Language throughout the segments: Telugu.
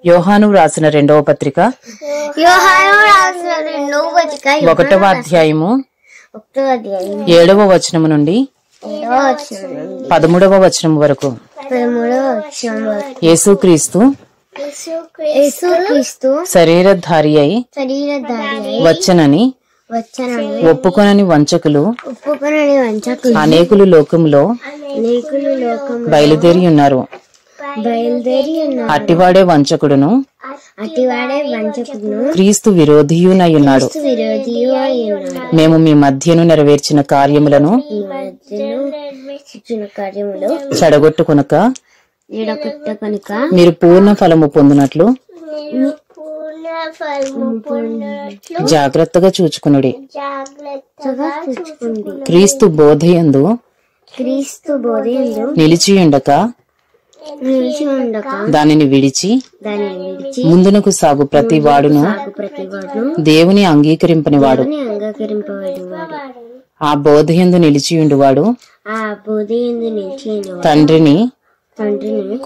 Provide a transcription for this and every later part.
యోహాను రాసిన రెండవ పత్రిక 1వ అధ్యాయము 7వ వచనము నుండి 13వ వచనము వరకు. యేసుక్రీస్తు శరీరధారి అయి వచ్చనని ఒప్పుకొనని వంచకులు అనేకులు లోకములో బయలుదేరి ఉన్నారు. అట్టివాడే వంచకుడును క్రీస్తు విరోధియునై ఉన్నాడు. మేము మీ మధ్యను నెరవేర్చిన కార్యములను చెడగొట్టుకొనక మీరు పూర్ణ ఫలము పొందినట్లు జాగ్రత్తగా చూచుకునుడి. క్రీస్తు బోధయందు నిలిచియుండక దానిని విడిచి ముందునకు సాగు ప్రతి వాడును దేవుని అంగీకరింపనివాడు. ఆ బోధయందు నిలిచియుండువాడు తండ్రిని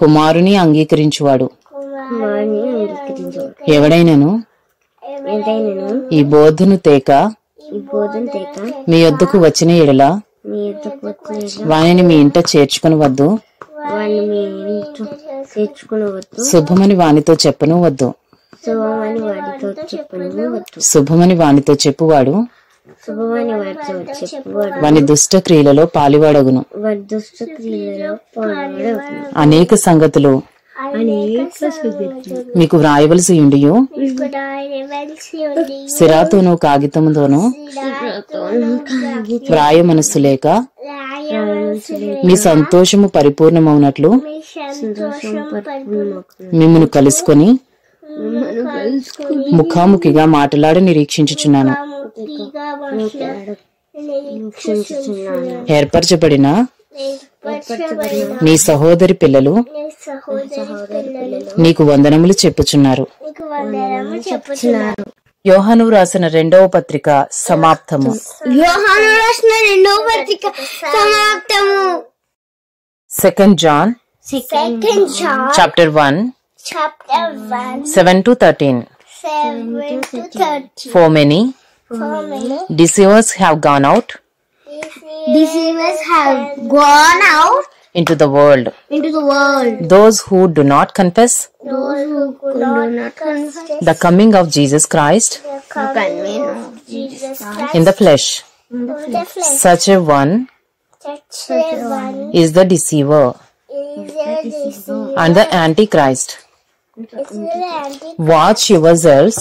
కుమారుని అంగీకరించువాడు. ఎవడైనను ఈ బోధను తేక మీ యొద్దకు వచ్చిన ఎడల వానిని మీ ఇంట చేర్చుకుని వద్దు. శుభమని వానితో చెప్పను వద్దు. శుభమని వానితో చెప్పువాడు వాని దుష్ట క్రియలలో పాలివాడగును. అనేక సంగతులు మీకు వ్రాయవలసి ఉండియు సిరాతోనూ కాగితముతోనూ వ్రాయ మనస్సు లేక మీ సంతోషము పరిపూర్ణమవునట్లు మిమ్మును కలుసుకొని ముఖాముఖిగా మాట్లాడి నిరీక్షించుచున్నాను. ఏర్పరచబడిన నీ సహోదరి పిల్లలు నీకు వందనములు చెప్పుచున్నారు. యోహాను రాసిన రెండవ పత్రిక సమాప్తము. Second John chapter 1 7-13. For many deceivers have gone out into the world. Those who do not confess the coming of Jesus Christ in the flesh. Such a one is the deceiver and the antichrist. Watch yourselves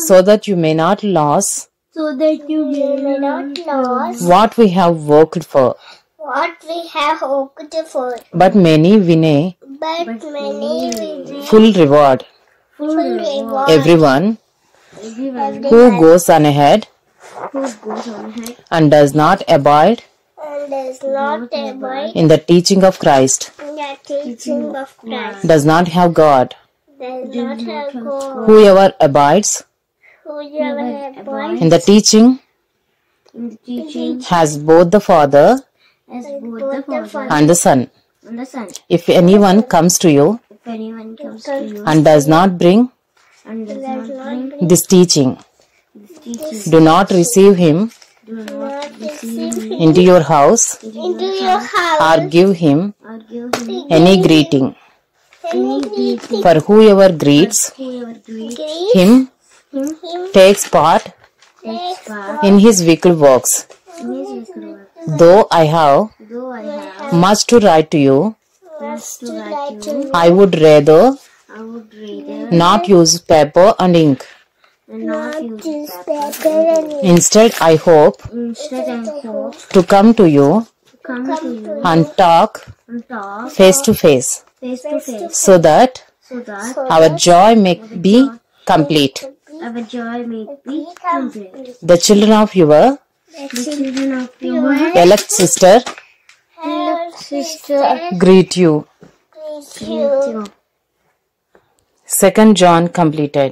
so that you may not lose what we have worked for. But many win a full reward. Everyone who goes on ahead and does not abide in the teaching of Christ does not have God. Whoever abides in the teaching has both the Father and the Son. If anyone comes to you and does not bring this teaching, do not receive him into your house or give him any greeting. For whoever greets him takes part in his wicked works. Though I have much to write to you, I would rather not use paper and ink. Instead, I hope to come to you and talk face to face, so that our joy may be complete. The children of your elect sister greet you. Second John completed.